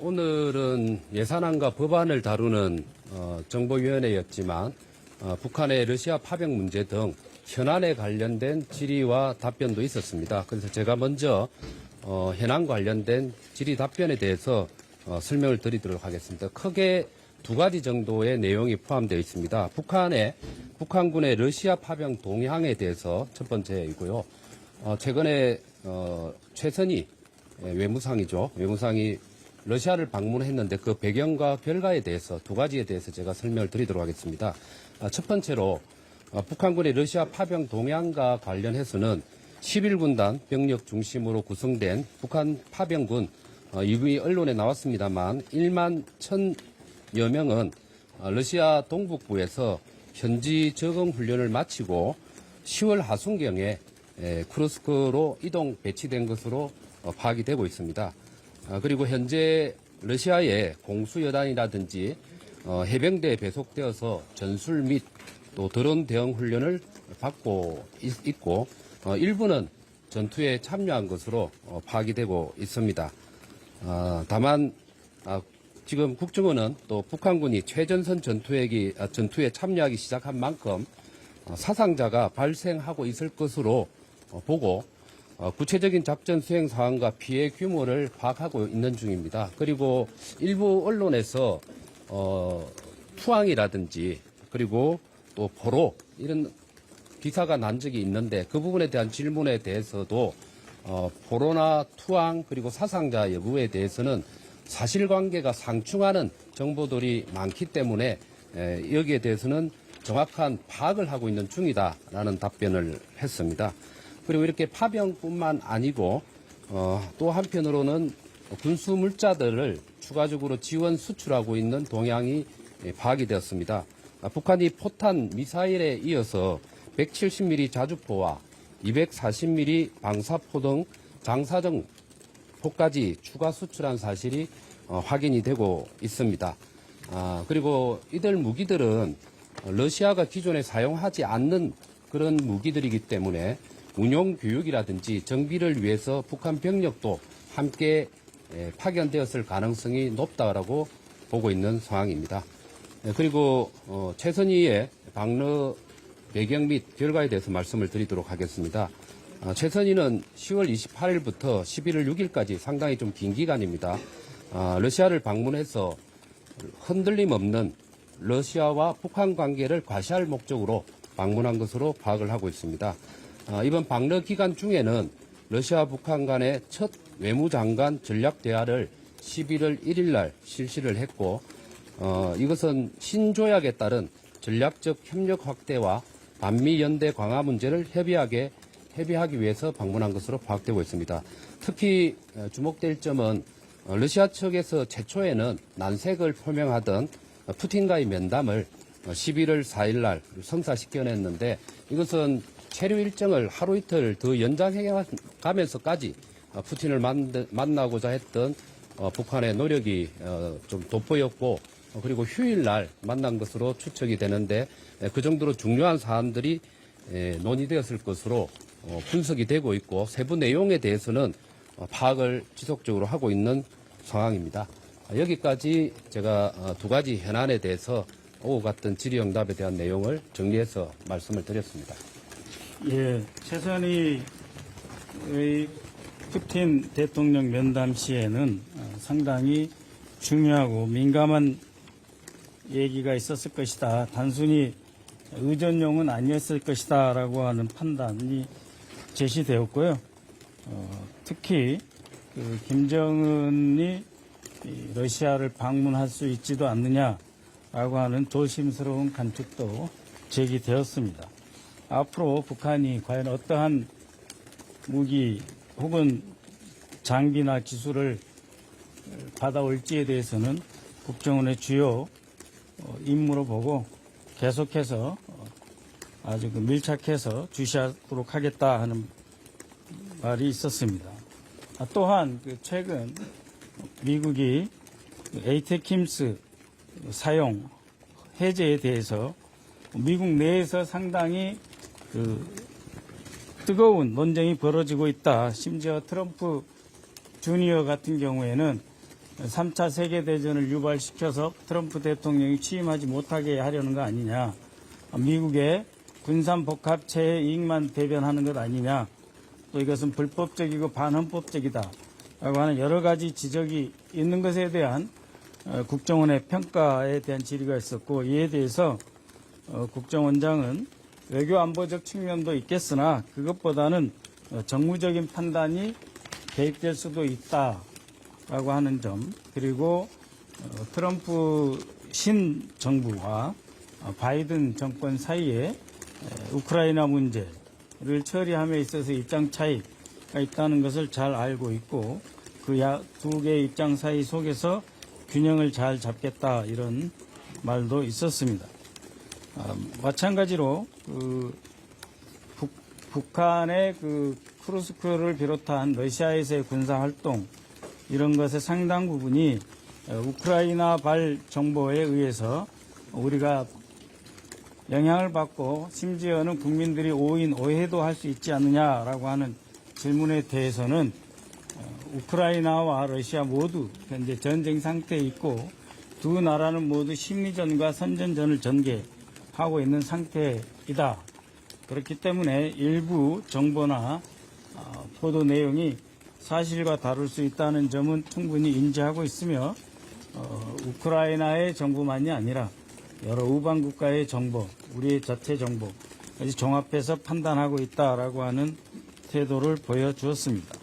오늘은 예산안과 법안을 다루는 정보위원회였지만 북한의 러시아 파병 문제 등 현안에 관련된 질의와 답변도 있었습니다. 그래서 제가 먼저 현안 관련된 질의 답변에 대해서 설명을 드리도록 하겠습니다. 크게 두 가지 정도의 내용이 포함되어 있습니다. 북한군의 러시아 파병 동향에 대해서 첫 번째이고요. 최근에 최선희 외무상이 러시아를 방문했는데 그 배경과 결과에 대해서 두 가지에 대해서 제가 설명을 드리도록 하겠습니다. 첫 번째로 북한군의 러시아 파병 동향과 관련해서는 11군단 병력 중심으로 구성된 북한 파병군 이미 언론에 나왔습니다만 1만 1,000여 명은 러시아 동북부에서 현지 적응 훈련을 마치고 10월 하순경에 쿠르스크로 이동 배치된 것으로 파악이 되고 있습니다. 그리고 현재 러시아의 공수여단이라든지 해병대에 배속되어서 전술 및 또 드론 대응 훈련을 받고 있고 일부는 전투에 참여한 것으로 파악이 되고 있습니다. 다만 지금 국정원은 또 북한군이 최전선 전투에 참여하기 시작한 만큼 사상자가 발생하고 있을 것으로 보고 구체적인 작전 수행 상황과 피해 규모를 파악하고 있는 중입니다. 그리고 일부 언론에서 투항이라든지 그리고 또 포로 이런 기사가 난 적이 있는데 그 부분에 대한 질문에 대해서도 포로나 투항 그리고 사상자 여부에 대해서는 사실관계가 상충하는 정보들이 많기 때문에 여기에 대해서는 정확한 파악을 하고 있는 중이다라는 답변을 했습니다. 그리고 이렇게 파병뿐만 아니고 또 한편으로는 군수 물자들을 추가적으로 지원 수출하고 있는 동향이 파악이 되었습니다. 북한이 포탄 미사일에 이어서 170mm 자주포와 240mm 방사포 등 장사정 포까지 추가 수출한 사실이 확인이 되고 있습니다. 그리고 이들 무기들은 러시아가 기존에 사용하지 않는 그런 무기들이기 때문에 운용 교육이라든지 정비를 위해서 북한 병력도 함께 파견되었을 가능성이 높다라고 보고 있는 상황입니다. 그리고 최선희의 방러 배경 및 결과에 대해서 말씀을 드리도록 하겠습니다. 최선희는 10월 28일부터 11월 6일까지 상당히 좀 긴 기간입니다. 러시아를 방문해서 흔들림 없는 러시아와 북한 관계를 과시할 목적으로 방문한 것으로 파악을 하고 있습니다. 이번 방러 기간 중에는 러시아 북한 간의 첫 외무장관 전략 대화를 11월 1일 날 실시를 했고 이것은 신조약에 따른 전략적 협력 확대와 반미 연대 강화 문제를 협의하기 위해서 방문한 것으로 파악되고 있습니다. 특히 주목될 점은 러시아 측에서 최초에는 난색을 표명하던 푸틴과의 면담을 11월 4일 날 성사시켜냈는데 이것은 체류 일정을 하루 이틀 더 연장해 가면서까지 푸틴을 만나고자 했던 북한의 노력이 좀 돋보였고 그리고 휴일 날 만난 것으로 추측이 되는데 그 정도로 중요한 사안들이 논의되었을 것으로 분석이 되고 있고 세부 내용에 대해서는 파악을 지속적으로 하고 있는 상황입니다. 여기까지 제가 두 가지 현안에 대해서 오고 갔던 질의응답에 대한 내용을 정리해서 말씀을 드렸습니다. 예, 최선희 푸틴 대통령 면담 시에는 상당히 중요하고 민감한 얘기가 있었을 것이다. 단순히 의전용은 아니었을 것이다. 라고 하는 판단이 제시되었고요. 특히 김정은이 러시아를 방문할 수 있지도 않느냐라고 하는 조심스러운 관측도 제기되었습니다. 앞으로 북한이 과연 어떠한 무기 혹은 장비나 기술을 받아올지에 대해서는 국정원의 주요 임무로 보고 계속해서 아주 밀착해서 주시하도록 하겠다 하는 말이 있었습니다. 또한 최근 미국이 에이테킴스 사용 해제에 대해서 미국 내에서 상당히 뜨거운 논쟁이 벌어지고 있다. 심지어 트럼프 주니어 같은 경우에는 3차 세계대전을 유발시켜서 트럼프 대통령이 취임하지 못하게 하려는 거 아니냐. 미국의 군산복합체의 이익만 대변하는 것 아니냐. 또 이것은 불법적이고 반헌법적이다. 라고 하는 여러 가지 지적이 있는 것에 대한 국정원의 평가에 대한 질의가 있었고, 이에 대해서 국정원장은 외교안보적 측면도 있겠으나 그것보다는 정무적인 판단이 개입될 수도 있다라고 하는 점, 그리고 트럼프 신정부와 바이든 정권 사이에 우크라이나 문제를 처리함에 있어서 입장 차이가 있다는 것을 잘 알고 있고, 그 두 개의 입장 사이 속에서 균형을 잘 잡겠다, 이런 말도 있었습니다. 마찬가지로 북한의 크루스크를 비롯한 러시아에서의 군사 활동, 이런 것의 상당 부분이 우크라이나발 정보에 의해서 우리가 영향을 받고 심지어는 국민들이 오해도 할 수 있지 않느냐라고 하는 질문에 대해서는 우크라이나와 러시아 모두 현재 전쟁 상태에 있고, 두 나라는 모두 심리전과 선전전을 전개하고 있는 상태이다. 그렇기 때문에 일부 정보나 보도 내용이 사실과 다를 수 있다는 점은 충분히 인지하고 있으며, 우크라이나의 정보만이 아니라 여러 우방 국가의 정보, 우리의 자체 정보까지 종합해서 판단하고 있다라고 하는 태도를 보여주었습니다.